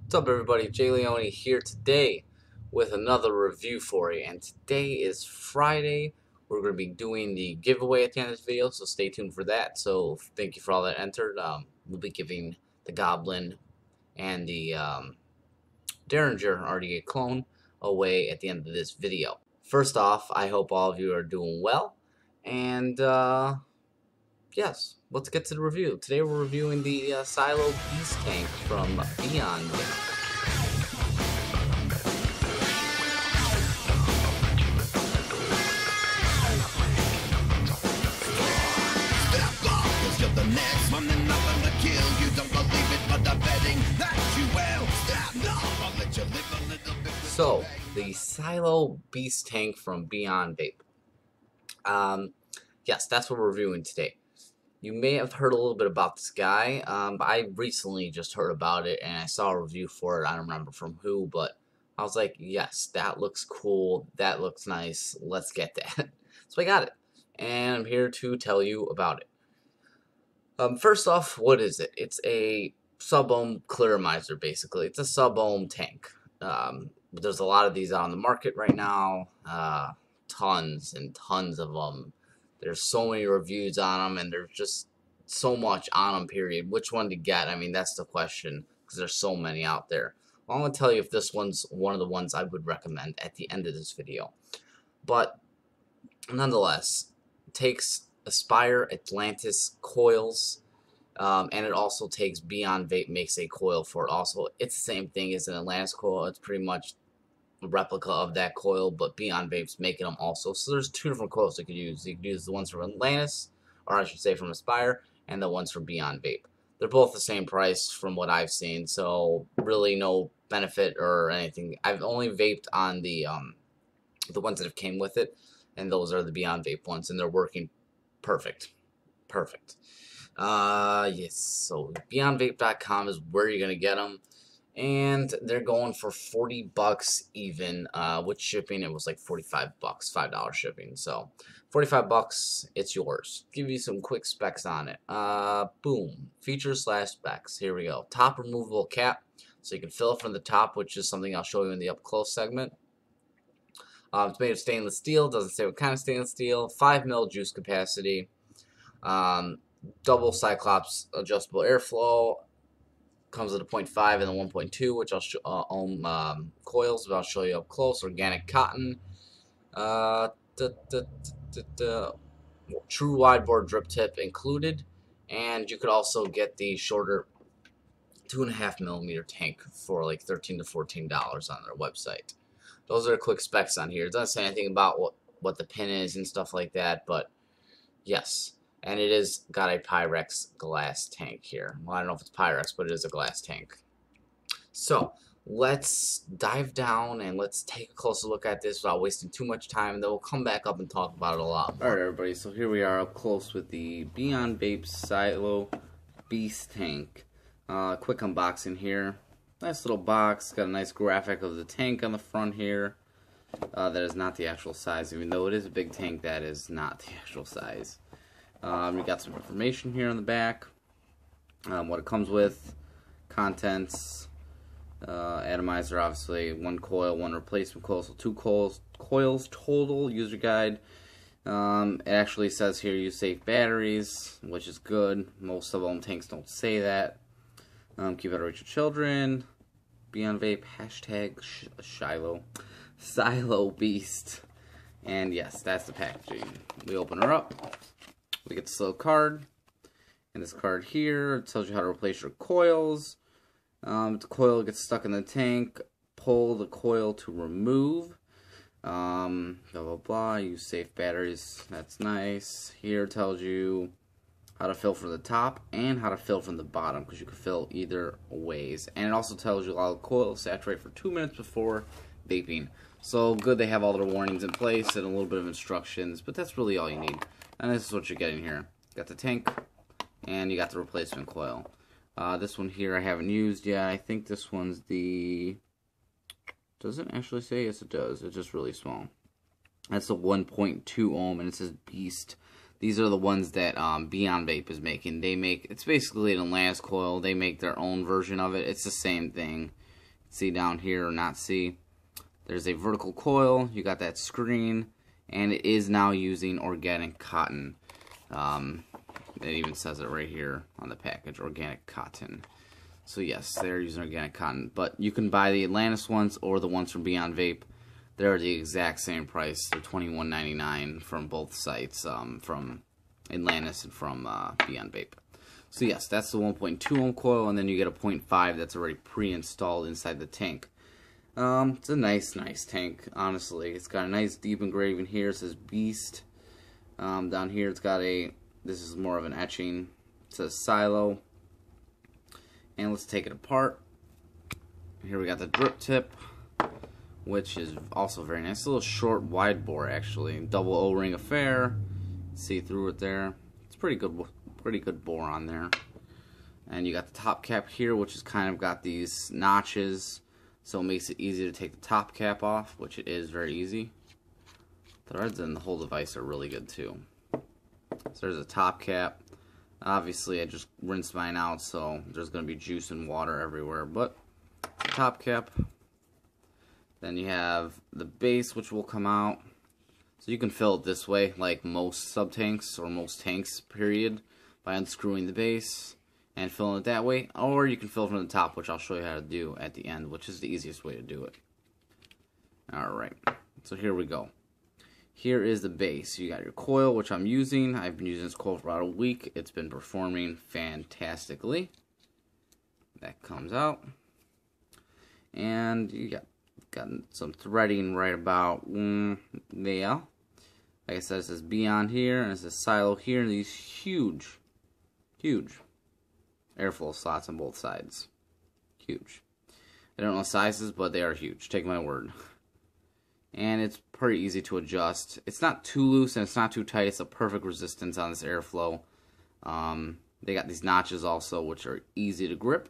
What's up, everybody? Leone here today with another review for you. And today is Friday. We're going to be doing the giveaway at the end of this video, so stay tuned for that. So thank you for all that entered. We'll be giving the Goblin and the Derringer RDA clone away at the end of this video. First off, I hope all of you are doing well. And yes, let's get to the review. Today we're reviewing the Silo Beast Tank from Beyond. So, the Silo Beast Tank from Beyond Vape. Yes, that's what we're reviewing today. You may have heard a little bit about this guy, but I recently just heard about it, and I saw a review for it. I don't remember from who, but I was like, yes, that looks cool, that looks nice, let's get that. So I got it, and I'm here to tell you about it. First off, what is it? It's a sub-ohm clearomizer, basically. It's a sub-ohm tank. There's a lot of these out on the market right now, tons and tons of them. There's so many reviews on them, and there's just so much on them, period. Which one to get? I mean, that's the question, because there's so many out there. Well, I'm going to tell you if this one's one of the ones I would recommend at the end of this video. But, nonetheless, it takes Aspire Atlantis coils, and it also takes Beyond Vape makes a coil for it also. It's the same thing as an Atlantis coil. It's pretty much a replica of that coil, but Beyond Vape's making them also. So there's two different coils you could use. You could use the ones from Atlantis, or I should say from Aspire, and the ones from Beyond Vape. They're both the same price from what I've seen, so really no benefit or anything. I've only vaped on the ones that have came with it, and those are the Beyond Vape ones, and they're working perfect. Perfect. Yes, so beyondvape.com is where you're going to get them. And they're going for 40 bucks even. With shipping, it was like 45 bucks, $5 shipping. So 45 bucks, it's yours. Give you some quick specs on it. Boom. Features / specs. Here we go. Top removable cap. So you can fill it from the top, which is something I'll show you in the up close segment. It's made of stainless steel. Doesn't say what kind of stainless steel. 5 mil juice capacity. Double Cyclops adjustable airflow. Comes with a 0.5 and a 1.2, which I'll coils, but I'll show you up close. Organic cotton. True wide bore drip tip included. And you could also get the shorter 2.5 millimeter tank for like $13 to $14 on their website. Those are the quick specs on here. It doesn't say anything about what the pin is and stuff like that, but yes. And it is got a Pyrex glass tank here. Well, I don't know if it's Pyrex, but it is a glass tank. So, let's dive down and let's take a closer look at this without wasting too much time. And then we'll come back up and talk about it a lot more. Alright, everybody. So, here we are up close with the Beyond Vape Silo Beast Tank. Quick unboxing here. Nice little box. Got a nice graphic of the tank on the front here. That is not the actual size. Even though it is a big tank, that is not the actual size. We got some information here on the back, what it comes with, contents, atomizer, obviously, 1 coil, 1 replacement coil, so 2 coils total, user guide. It actually says here use safe batteries, which is good. Most of them tanks don't say that. Keep out of reach of children. Beyond Vape, hashtag Silo Beast. And yes, that's the packaging. We open her up. We get this little card, and this card here tells you how to replace your coils. If the coil gets stuck in the tank, pull the coil to remove. Blah, blah, blah. Use safe batteries. That's nice. Here it tells you how to fill from the top and how to fill from the bottom, because you can fill either ways. And it also tells you allow the coil to saturate for 2 minutes before vaping. So good they have all their warnings in place and a little bit of instructions, but that's really all you need. And this is what you're getting here. You got the tank, and you got the replacement coil. This one here I haven't used yet. I think this one's the... Does it actually say? Yes, it does. It's just really small. That's the 1.2 ohm, and it says Beast. These are the ones that Beyond Vape is making. They make, it's basically an Atlantis coil. They make their own version of it. It's the same thing. see down here or not see, there's a vertical coil. You got that screen, and it is now using organic cotton. It even says it right here on the package, organic cotton. So yes, they're using organic cotton. But you can buy the Atlantis ones or the ones from Beyond Vape. They're the exact same price. They're $21.99 from both sites, from Atlantis and from Beyond Vape. So yes, that's the 1.2 ohm coil, and then you get a 0.5 that's already pre-installed inside the tank. It's a nice tank, honestly. It's got a nice deep engraving here. It says Beast. Down here it's got this is more of an etching. It says Silo. And let's take it apart. Here we got the drip tip, which is also very nice. A little short, wide bore, actually. Double O-ring affair. See through it there. It's pretty good bore on there. And you got the top cap here, which has kind of got these notches, so it makes it easy to take the top cap off, which it is very easy. The threads in the whole device are really good too. So there's a top cap. Obviously I just rinsed mine out, so there's going to be juice and water everywhere, but the top cap. Then you have the base, which will come out. So you can fill it this way, like most sub-tanks, or most tanks, period, by unscrewing the base and filling it that way. Or you can fill it from the top, which I'll show you how to do at the end, which is the easiest way to do it. Alright, so here we go. Here is the base. You got your coil, which I'm using. I've been using this coil for about a week. It's been performing fantastically. That comes out. And you got some threading right about there. Like I said, it says Beyond here, and it says Silo here, and these huge airflow slots on both sides. Huge. I don't know sizes, but they are huge. Take my word. And it's pretty easy to adjust. It's not too loose and it's not too tight. It's a perfect resistance on this airflow. They got these notches also, which are easy to grip,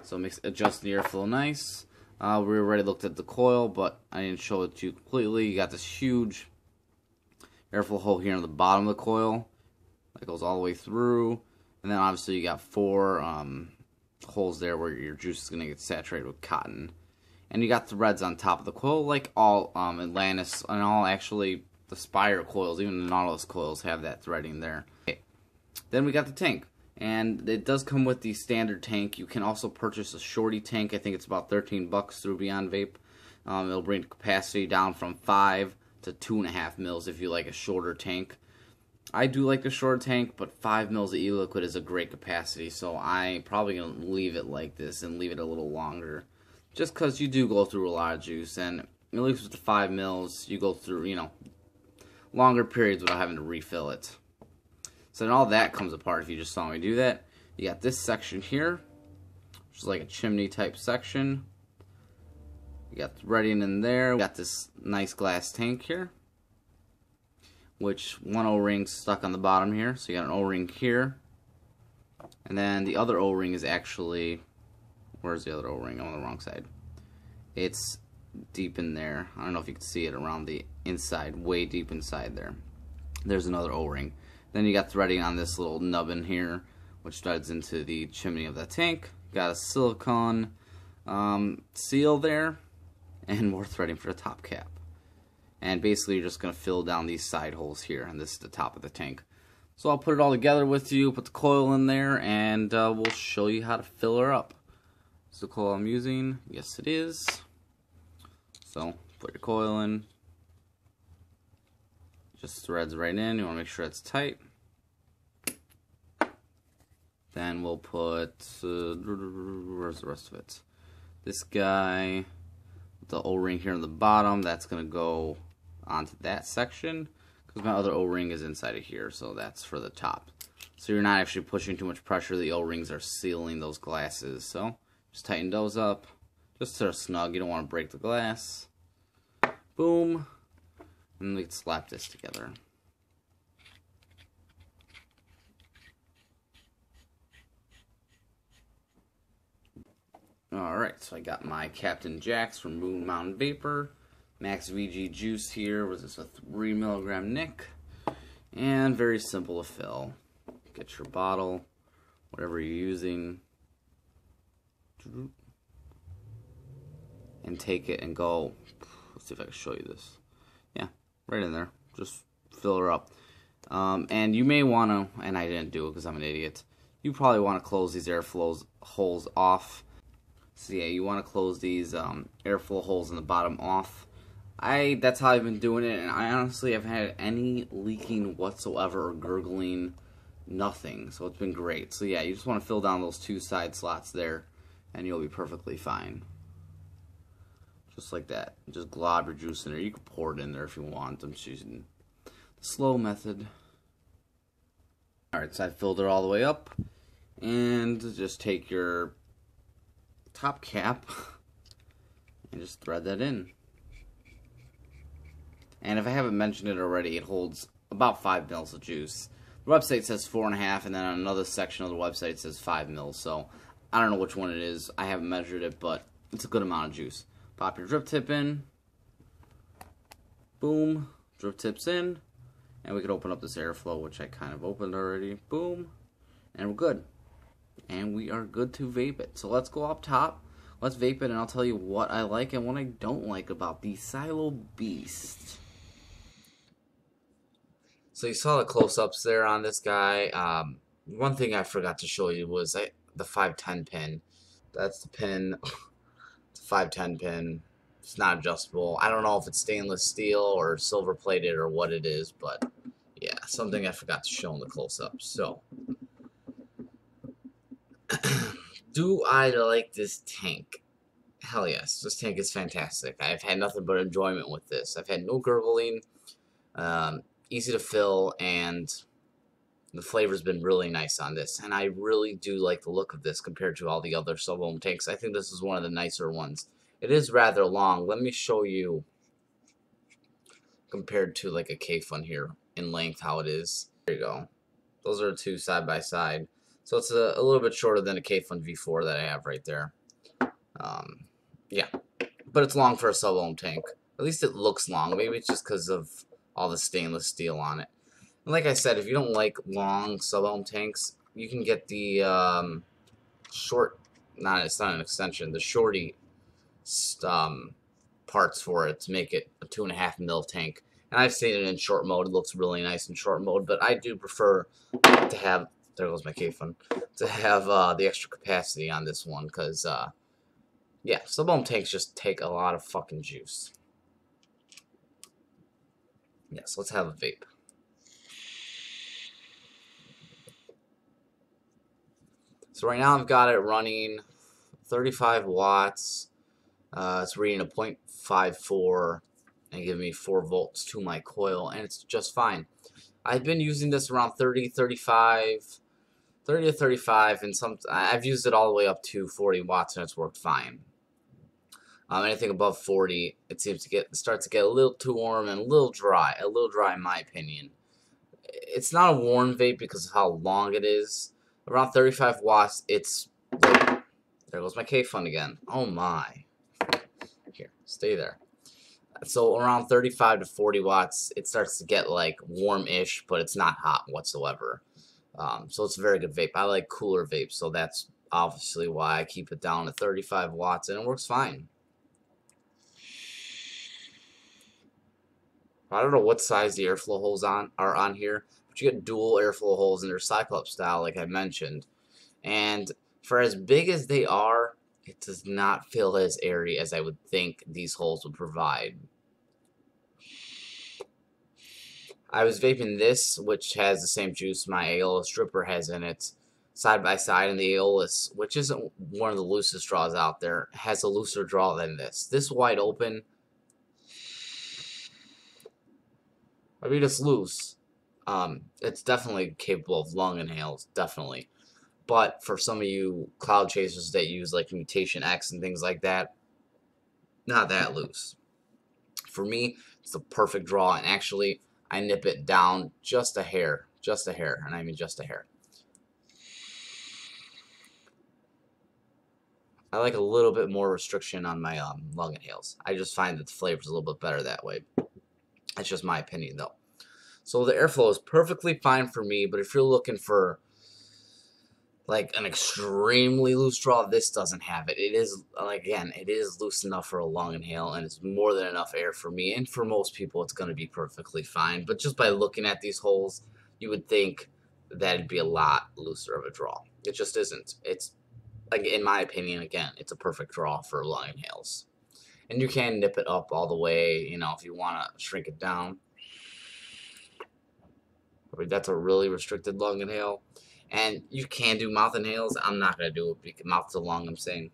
so it makes adjusting the airflow nice. We already looked at the coil, but I didn't show it to you completely. You got this huge airflow hole here on the bottom of the coil that goes all the way through, and then obviously you got 4 holes there where your juice is going to get saturated with cotton. And you got threads on top of the coil, like all Atlantis and all actually the Spire coils, even the Nautilus coils have that threading there. Okay. Then we got the tank, and it does come with the standard tank. You can also purchase a shorty tank. I think it's about $13 through Beyond Vape. It'll bring the capacity down from 5 to 2.5 mils if you like a shorter tank. I do like a shorter tank, but 5 mils of eliquid is a great capacity, so I'm probably going to leave it like this and leave it a little longer. Just because you do go through a lot of juice, and at least with the 5 mils, you go through, you know, longer periods without having to refill it. So then all that comes apart if you just saw me do that. You got this section here, which is like a chimney type section. You got threading in there. We got this nice glass tank here, which one O-ring stuck on the bottom here. So you got an O-ring here, and then the other O-ring is actually, where's the other O-ring? I'm on the wrong side. It's deep in there. I don't know if you can see it around the inside, way deep inside there. There's another O-ring. Then you got threading on this little nubbin here, which threads into the chimney of the tank. Got a silicone seal there, and more threading for the top cap. And basically you're just going to fill down these side holes here, and this is the top of the tank. So I'll put it all together with you, put the coil in there, and we'll show you how to fill her up. This is the coil I'm using. Yes, it is. So put your coil in. Just threads right in. You want to make sure it's tight. Then we'll put, where's the rest of it? This guy, the O-ring here on the bottom, that's going to go onto that section, because my other O-ring is inside of here, so that's for the top. So you're not actually pushing too much pressure. The O-rings are sealing those glasses, so just tighten those up, just so they're snug. You don't want to break the glass. Boom. And we can slap this together. Alright, so I got my Captain Jacks from Moon Mountain Vapor. Max VG juice here. Was this a 3 milligram nick? And very simple to fill. Get your bottle, whatever you're using. and take it and go. Let's see if I can show you this. Yeah, right in there. Just fill her up. And you may want to, and I didn't do it because I'm an idiot, you probably want to close these airflow holes off. So yeah, you want to close these airflow holes in the bottom off. That's how I've been doing it, and I honestly haven't had any leaking whatsoever or gurgling, nothing. So it's been great. So yeah, you just want to fill down those two side slots there, and you'll be perfectly fine. Just like that. Just glob your juice in there. You can pour it in there if you want. I'm just using the slow method. Alright, so I filled it all the way up, and just take your top cap and just thread that in. And if I haven't mentioned it already, it holds about 5 mils of juice. The website says 4.5, and then on another section of the website it says 5 mils. So I don't know which one it is. I haven't measured it, but it's a good amount of juice. Pop your drip tip in. Boom. Drip tips in. And we can open up this airflow, which I kind of opened already. Boom. And we're good. And we are good to vape it. So let's go up top. Let's vape it, and I'll tell you what I like and what I don't like about the Silo Beast. So you saw the close-ups there on this guy. One thing I forgot to show you was the 510 pin. That's the pin. It's a 510 pin. It's not adjustable. I don't know if it's stainless steel or silver plated or what it is, but yeah, something I forgot to show in the close-up. So, do I like this tank? Hell yes, this tank is fantastic. I've had nothing but enjoyment with this. I've had no gurgling, easy to fill, and the flavor's been really nice on this. And I really do like the look of this compared to all the other sub-ohm tanks. I think this is one of the nicer ones. It is rather long. Let me show you compared to like a K-Fun here in length how it is. There you go. Those are two side by side. So it's a little bit shorter than a K-Fun V4 that I have right there. Yeah, but it's long for a sub-ohm tank. At least it looks long. Maybe it's just because of all the stainless steel on it. And like I said, if you don't like long sub-ohm tanks, you can get the it's not an extension, the shorty parts for it to make it a 2.5 mil tank. And I've seen it in short mode. It looks really nice in short mode, but I do prefer to have, there goes my K-Fun, to have the extra capacity on this one, because yeah, sub-ohm tanks just take a lot of fucking juice. Yes, let's have a vape. So right now I've got it running 35 watts. It's reading a 0.54 and giving me 4 volts to my coil, and it's just fine. I've been using this around 30 to 35, and I've used it all the way up to 40 watts, and it's worked fine. Anything above 40, it seems to start to get a little too warm and a little dry in my opinion. It's not a warm vape because of how long it is. Around 35 watts, it's like, there goes my K-Fun again. Oh my. Here, stay there. So around 35 to 40 watts, it starts to get like warm-ish, but it's not hot whatsoever. So it's a very good vape. I like cooler vapes, so that's obviously why I keep it down to 35 watts, and it works fine. I don't know what size the airflow holes are on here, but you get dual airflow holes, and they're cyclops style, like I mentioned. And for as big as they are, it does not feel as airy as I would think these holes would provide. I was vaping this, which has the same juice my Aeolus dripper has in it, side by side, and the Aeolus, which isn't one of the loosest draws out there, has a looser draw than this. This wide open, I mean, it's loose. It's definitely capable of lung inhales, definitely. But for some of you cloud chasers that use like Mutation X and things like that, not that loose. For me, it's the perfect draw, and actually, I nip it down just a hair, and I mean just a hair. I like a little bit more restriction on my lung inhales. I just find that the flavor's a little bit better that way. That's just my opinion, though. So the airflow is perfectly fine for me, but if you're looking for like an extremely loose draw. This doesn't have it. It is, like, again, it is loose enough for a long inhale, and it's more than enough air for me. And for most people, it's going to be perfectly fine. But just by looking at these holes, you would think that it'd be a lot looser of a draw. It just isn't. It's, like, in my opinion, again, it's a perfect draw for long inhales. And you can nip it up all the way, you know, if you want to shrink it down. I mean, that's a really restricted lung inhale. And you can do mouth inhales. I'm not going to do it because mouth to lung, I'm saying,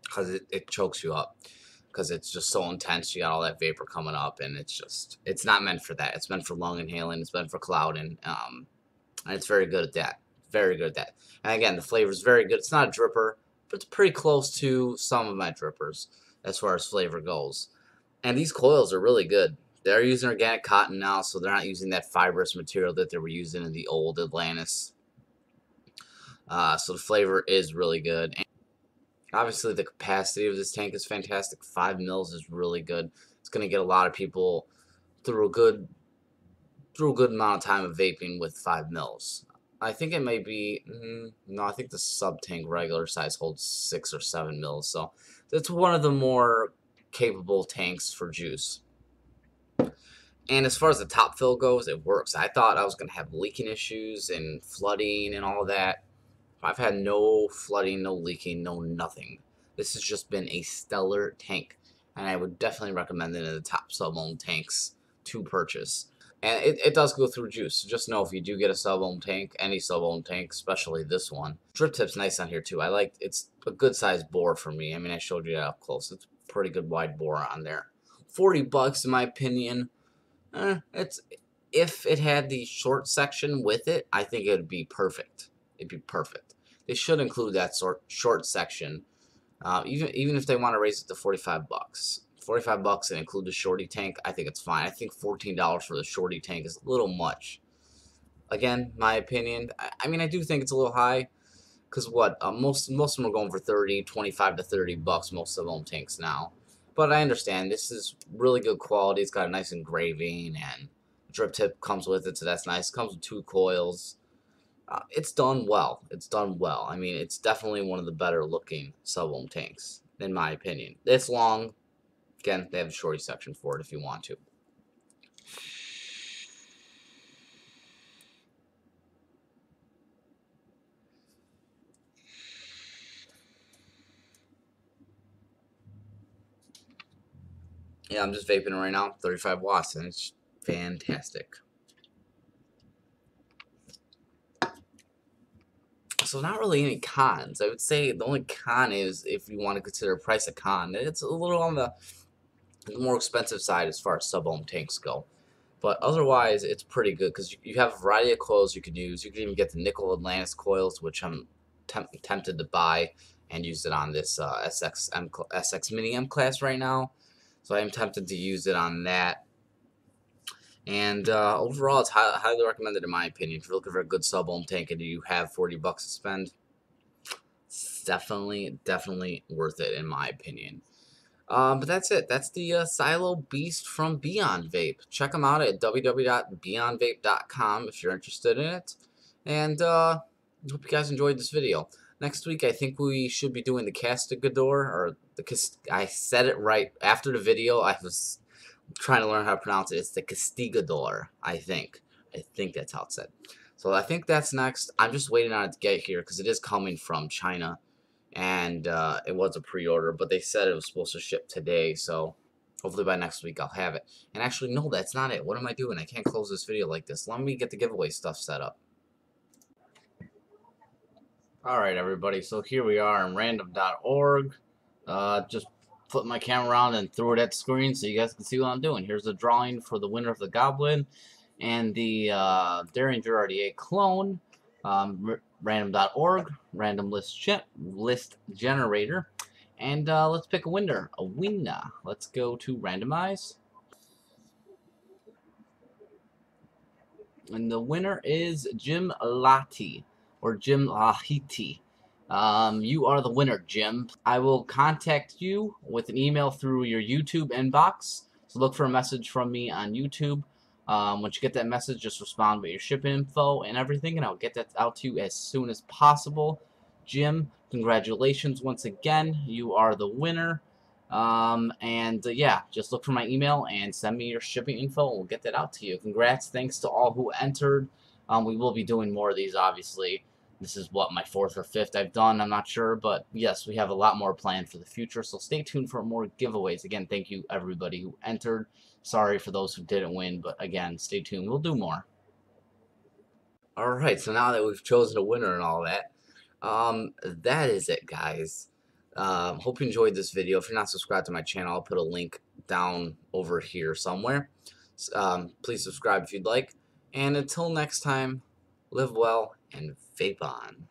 because it chokes you up. Because it's just so intense. You got all that vapor coming up, and it's not meant for that. It's meant for lung inhaling. It's meant for clouding. And it's very good at that. Very good at that. And again, the flavor is very good. It's not a dripper, but it's pretty close to some of my drippers as far as flavor goes. And these coils are really good. They're using organic cotton now, so they're not using that fibrous material that they were using in the old Atlantis. So the flavor is really good. And obviously, the capacity of this tank is fantastic. 5 mils is really good. It's going to get a lot of people through a good amount of time of vaping with 5 mils. I think it may be, no, I think the sub-tank regular size holds 6 or 7 mils. So it's one of the more capable tanks for juice. And as far as the top fill goes, it works. I thought I was going to have leaking issues and flooding and all that. I've had no flooding, no leaking, no nothing. This has just been a stellar tank. And I would definitely recommend it in the top sub-ohm tanks to purchase. And it does go through juice. So just know if you do get a sub-ohm tank, any sub-ohm tank, especially this one. Drip tip's nice on here too. I like, it's a good size bore for me. I mean, I showed you that up close. It's a pretty good wide bore on there. $40 in my opinion. It's, if it had the short section with it, I think it would be perfect. It'd be perfect. They should include that short section, even if they want to raise it to $45. $45 and include the shorty tank, I think it's fine. I think $14 for the shorty tank is a little much. Again, my opinion. I mean, I do think it's a little high, because what most of them are going for 25 to $30. Most of them tanks now. But I understand this is really good quality. It's got a nice engraving, and drip tip comes with it, so that's nice. It comes with 2 coils. It's done well. It's done well. I mean, it's definitely one of the better looking sub-ohm tanks, in my opinion. It's long. Again, they have a shorty section for it if you want to. Yeah, I'm just vaping right now, 35 watts, and it's fantastic. So not really any cons. I would say the only con is, if you want to consider price a con, it's a little on the more expensive side as far as sub-ohm tanks go. But otherwise, it's pretty good, because you have a variety of coils you can use. You can even get the nickel Atlantis coils, which I'm tempted to buy and use it on this SX Mini M class right now. So I am tempted to use it on that. And overall, it's highly recommended in my opinion. If you're looking for a good sub-ohm tank and you have $40 to spend, it's definitely worth it in my opinion. But that's it. That's the Silo Beast from Beyond Vape. Check them out at www.beyondvape.com if you're interested in it. And hope you guys enjoyed this video. Next week, I think we should be doing the Castigador, or I said it right after the video. I was trying to learn how to pronounce it. It's the Castigador, I think. I think that's how it's said. So I think that's next. I'm just waiting on it to get here, because it is coming from China. And it was a pre-order, but they said it was supposed to ship today, so hopefully by next week I'll have it. And actually, no, that's not it. What am I doing? I can't close this video like this. Let me get the giveaway stuff set up. Alright, everybody, so here we are on random.org. Just flip my camera around and throw it at the screen so you guys can see what I'm doing. Here's the drawing for the winner of the Goblin and the Derringer RDA clone. Random.org, random list generator, and let's pick a winner. Let's go to randomize, and the winner is Jim Lati, or Jim Lahiti. You are the winner, Jim. I will contact you with an email through your YouTube inbox. So look for a message from me on YouTube. Once you get that message, just respond with your shipping info and everything, and I'll get that out to you as soon as possible. Jim, congratulations once again. You are the winner. Yeah, just look for my email and send me your shipping info, and we'll get that out to you. Congrats. Thanks to all who entered. We will be doing more of these, obviously. This is what, my 4th or 5th I've done, I'm not sure, but yes, we have a lot more planned for the future, so stay tuned for more giveaways. Again, thank you everybody who entered. Sorry for those who didn't win, but again, stay tuned. We'll do more. Alright, so now that we've chosen a winner and all that, that is it, guys. Hope you enjoyed this video. If you're not subscribed to my channel, I'll put a link down over here somewhere. Please subscribe if you'd like. And until next time, live well and vape on.